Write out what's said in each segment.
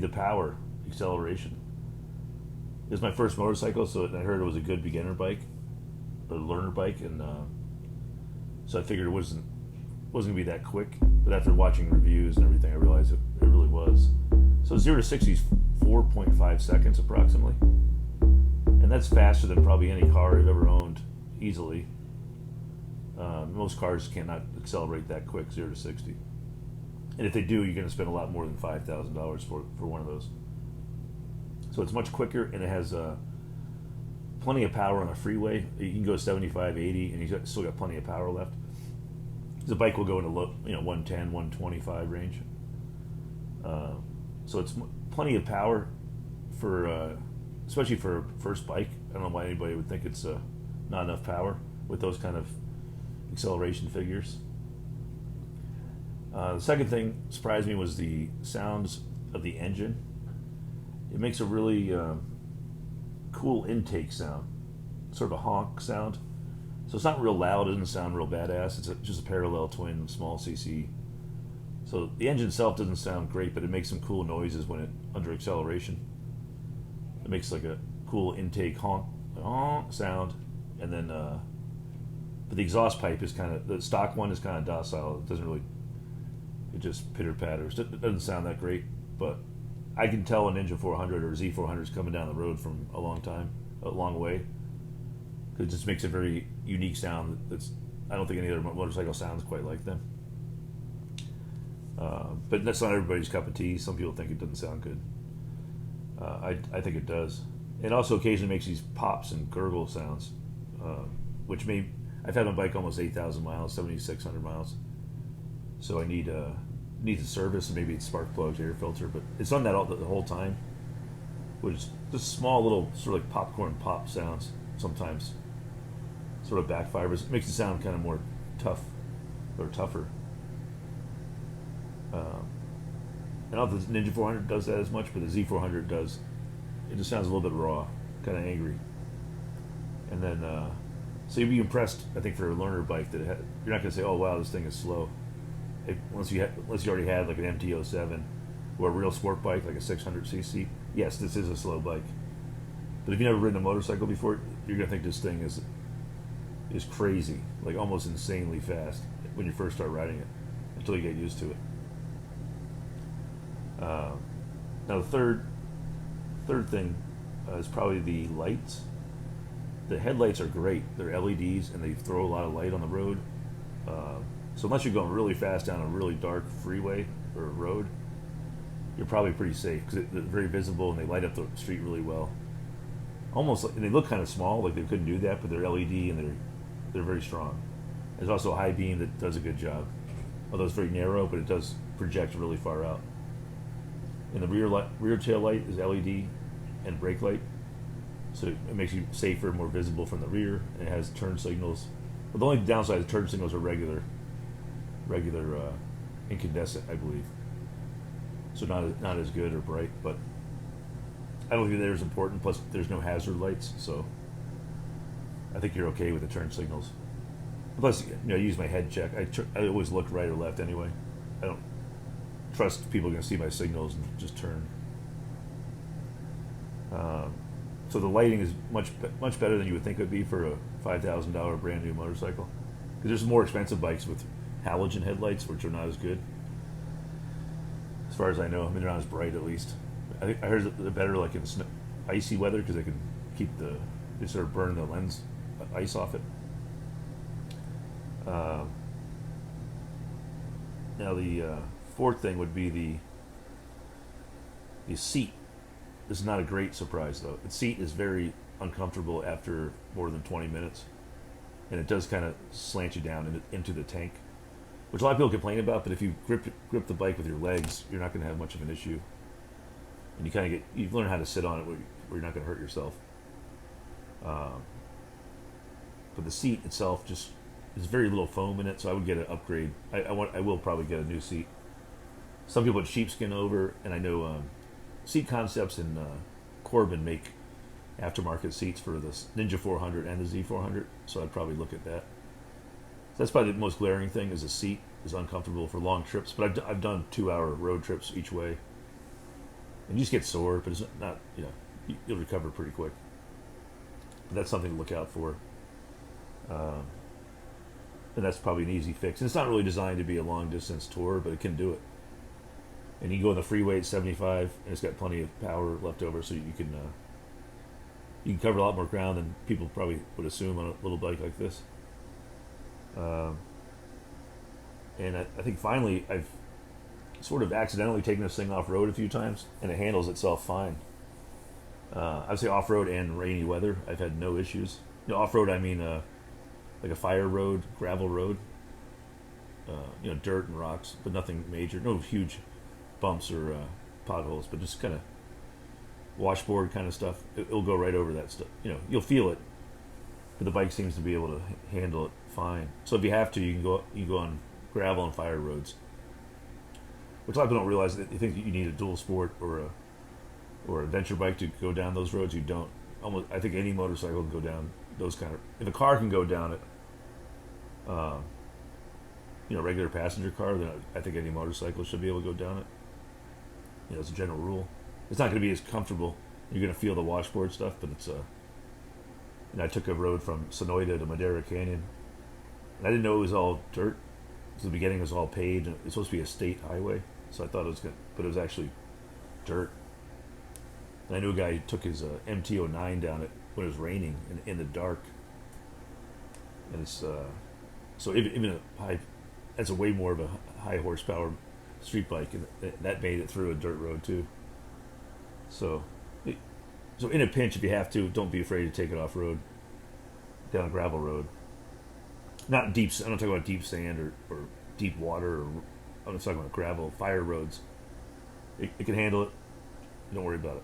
the power, acceleration. It was my first motorcycle, so I heard it was a good beginner bike, a learner bike, and so I figured it wasn't gonna be that quick. But after watching reviews and everything, I realized it really was. So 0 to 60 is 4.5 seconds approximately, and that's faster than probably any car I've ever owned easily. Most cars cannot accelerate that quick, 0 to 60. And if they do, you're going to spend a lot more than $5,000 for one of those. So it's much quicker, and it has plenty of power on a freeway. You can go 75, 80, and you've still got plenty of power left. The bike will go into 110, 125 range. So it's plenty of power for, especially for a first bike. I don't know why anybody would think it's not enough power with those kind of acceleration figures. The second thing surprised me was the sounds of the engine. It makes a really cool intake sound, sort of a honk sound. So it's not real loud, it doesn't sound real badass. It's just a parallel twin small CC. So the engine itself doesn't sound great, but it makes some cool noises when under acceleration. It makes like a cool intake honk sound, and then but the exhaust pipe is the stock one is kind of docile. It doesn't really, it just pitter patters. It doesn't sound that great, but I can tell a Ninja 400 or Z400 is coming down the road from a long way. It just makes a very unique sound I don't think any other motorcycle sounds quite like them. But that's not everybody's cup of tea. Some people think it doesn't sound good. I think it does. It also occasionally makes these pops and gurgle sounds, which I've had my bike almost 8,000 miles, 7,600 miles. So I need to service, and maybe it's spark plugs, air filter, but it's on that the whole time, which is just small little sort of like popcorn pop sounds sometimes. Sort of backfires. It makes it sound kind of more tough or tougher. I don't know if the Ninja 400 does that as much, but the Z400 does. It just sounds a little bit raw, kind of angry. And then, so you'd be impressed, I think, for a learner bike that you're not going to say, "Oh wow, this thing is slow." Unless you already had like an MT-07 or a real sport bike like a 600cc. Yes, this is a slow bike. But if you've never ridden a motorcycle before, you're going to think this thing is crazy, like almost insanely fast when you first start riding it, until you get used to it. Now the third thing is probably the lights. The headlights are great. They're LEDs, and they throw a lot of light on the road. So unless you're going really fast down a really dark freeway or road, you're probably pretty safe, because they're very visible and they light up the street really well. Almost and they look kind of small, like they couldn't do that, but they're LED and they're very strong. There's also a high beam that does a good job, although it's very narrow, but it does project really far out. And the rear tail light is LED and brake light, so it makes you safer, more visible from the rear, and it has turn signals. But the only downside is turn signals are regular incandescent, I believe. So not as good or bright, but I don't think they're as important. Plus, there's no hazard lights, so I think you're okay with the turn signals. Plus, I use my head check. I always look right or left anyway. I don't trust people are going to see my signals and just turn. So the lighting is much better than you would think it would be for a $5,000 brand new motorcycle. Because there's more expensive bikes with halogen headlights, which are not as good, as far as I know. I mean, they're not as bright, at least. I heard they're better like in icy weather, because they can they sort of burn the lens ice off it. Now the fourth thing would be the seat. This is not a great surprise, though. The seat is very uncomfortable after more than 20 minutes, and it does kind of slant you down into the tank, which a lot of people complain about. But if you grip the bike with your legs, you're not going to have much of an issue, and you learn how to sit on it where you're not going to hurt yourself. But the seat itself there's very little foam in it, so I would get an upgrade. I will probably get a new seat. Some people put sheepskin over, and I know Seat Concepts and Corbin make aftermarket seats for the Ninja 400 and the Z400, so I'd probably look at that. So that's probably the most glaring thing, is the seat is uncomfortable for long trips, but I've done 2-hour road trips each way, and you just get sore, but it's not, you know, you'll recover pretty quick. But that's something to look out for. Um, and that's probably an easy fix. And it's not really designed to be a long distance tour, but it can do it. And you can go on the freeway at 75, and it's got plenty of power left over, so you can cover a lot more ground than people probably would assume on a little bike like this. Um, and I think finally I've sort of accidentally taken this thing off road a few times, and it handles itself fine. I would say off road and rainy weather, I've had no issues. You know, off road I mean like a fire road, gravel road, you know, dirt and rocks, but nothing major, no huge bumps or potholes, but just kind of washboard kind of stuff. It'll go right over that stuff. You know, you'll feel it, but the bike seems to be able to handle it fine. So if you have to, you can go on gravel and fire roads, which a lot of people don't realize. That they think that you need a dual sport or a adventure bike to go down those roads. You don't. Almost, I think any motorcycle can go down those kind of. If a car can go down it, you know, regular passenger car, then I think any motorcycle should be able to go down it. You know, it's a general rule. It's not going to be as comfortable. You're going to feel the washboard stuff, but it's and I took a road from Sonoita to Madera Canyon, and I didn't know it was all dirt. So the beginning was all paved, and it's supposed to be a state highway. So I thought it was good, but it was actually dirt. And I knew a guy who took his MT-09 down it when it was raining in the dark, and it's so even a high, that's a way more of a high horsepower street bike, and that made it through a dirt road too. So, so in a pinch, if you have to, don't be afraid to take it off road, down a gravel road. Not deep. I'm not talking about deep sand or deep water. I'm just talking about gravel, fire roads. It can handle it. Don't worry about it.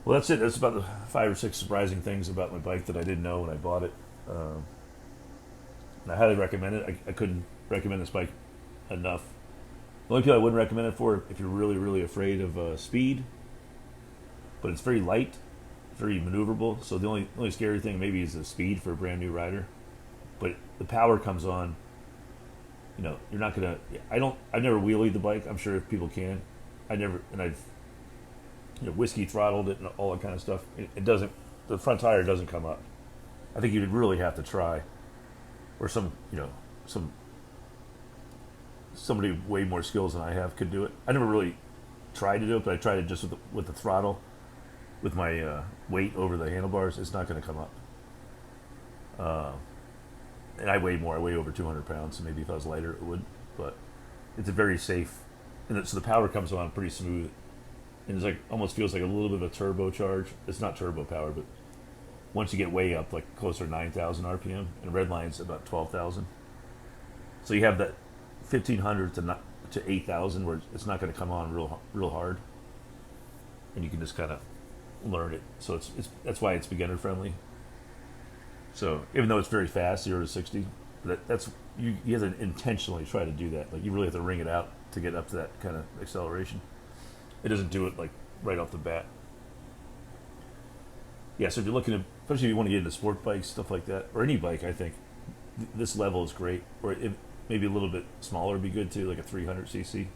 Well, that's it. That's about the 5 or 6 surprising things about my bike that I didn't know when I bought it. And I highly recommend it. I couldn't recommend this bike enough. The only people I wouldn't recommend it for if you're really, really afraid of speed, but it's very light, very maneuverable. So the only scary thing maybe is the speed for a brand new rider, but the power comes on. You know, you're not gonna. I've never wheelied the bike. I'm sure if people can. I've whiskey throttled it and all that kind of stuff. It doesn't. The front tire doesn't come up. I think you'd really have to try, or somebody way more skills than I have could do it. I never really tried to do it, but I tried it just with the throttle, with my weight over the handlebars. It's not going to come up. And I weigh more. I weigh over 200 pounds, so maybe if I was lighter it would. But it's a very safe, and so the power comes on pretty smooth. And it's like, almost feels like a little bit of a turbocharge. It's not turbo power, but once you get way up, like closer to 9,000 RPM, and Redline's about 12,000. So you have that 1,500 to 8,000 where it's not going to come on real hard, and you can just kind of learn it. So it's that's why it's beginner friendly. So even though it's very fast, 0 to 60, that's you have to intentionally try to do that. Like you really have to wring it out to get up to that kind of acceleration. It doesn't do it like right off the bat. Yeah, so if you're looking at, especially if you want to get into sport bikes, stuff like that, or any bike, I think this level is great. Or maybe a little bit smaller would be good too, like a 300cc.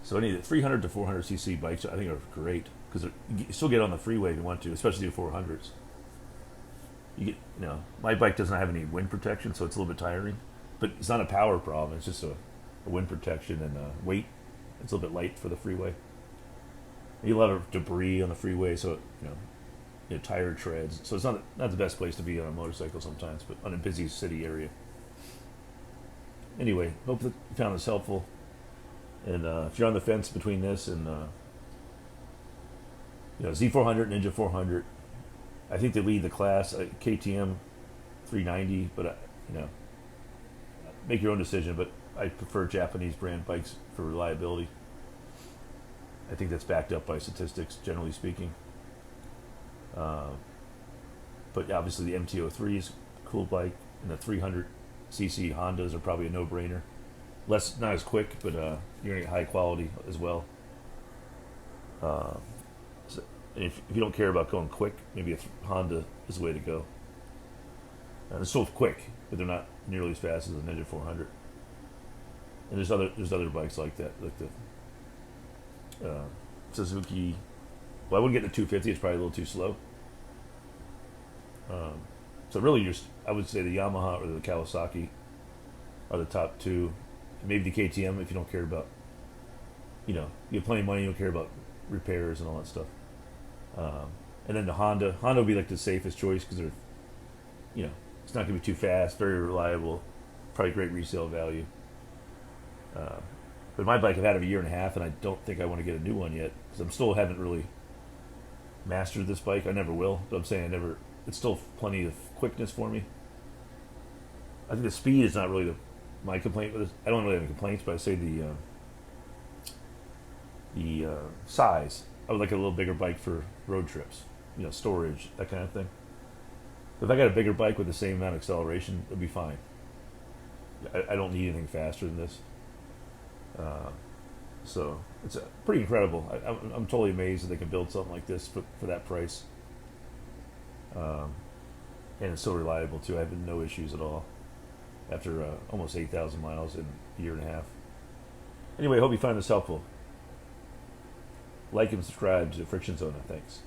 So any of the 300 to 400cc bikes, I think, are great because you still get on the freeway if you want to, especially the 400s. My bike doesn't have any wind protection, so it's a little bit tiring. But it's not a power problem; it's just a wind protection and weight. It's a little bit light for the freeway. You have a lot of debris on the freeway, so tire treads. So it's not the best place to be on a motorcycle sometimes, but on a busy city area. Anyway, hope that you found this helpful. And if you're on the fence between this and Z400, Ninja 400, I think they lead the class. KTM 390, but make your own decision. But I prefer Japanese brand bikes for reliability. I think that's backed up by statistics, generally speaking. But obviously the MT-03 is a cool bike, and the 300cc Hondas are probably a no-brainer. Not as quick, but you're gonna get high quality as well. And if you don't care about going quick, maybe a Honda is the way to go. They're still quick, but they're not nearly as fast as the Ninja 400. And there's other bikes like that, like the Suzuki. Well, I wouldn't get the 250. It's probably a little too slow. So really, I would say the Yamaha or the Kawasaki are the top two. Maybe the KTM if you don't care about, you have plenty of money, you don't care about repairs and all that stuff. And then the Honda. Honda would be like the safest choice because they're, it's not going to be too fast, very reliable, probably great resale value. But my bike I've had it a year and a half, and I don't think I want to get a new one yet because haven't really mastered this bike. I never will. But I'm saying it's still plenty of quickness for me. I think the speed is not really my complaint with it. I don't really have any complaints, but I say the size. I would like a little bigger bike for road trips, storage, that kind of thing. But if I got a bigger bike with the same amount of acceleration, it'd be fine. I don't need anything faster than this. So it's pretty incredible. I'm totally amazed that they can build something like this for that price. And it's so reliable too. I have no issues at all after almost 8,000 miles in a year and a half. Anyway, I hope you find this helpful. Like and subscribe to Friction Zone. Thanks.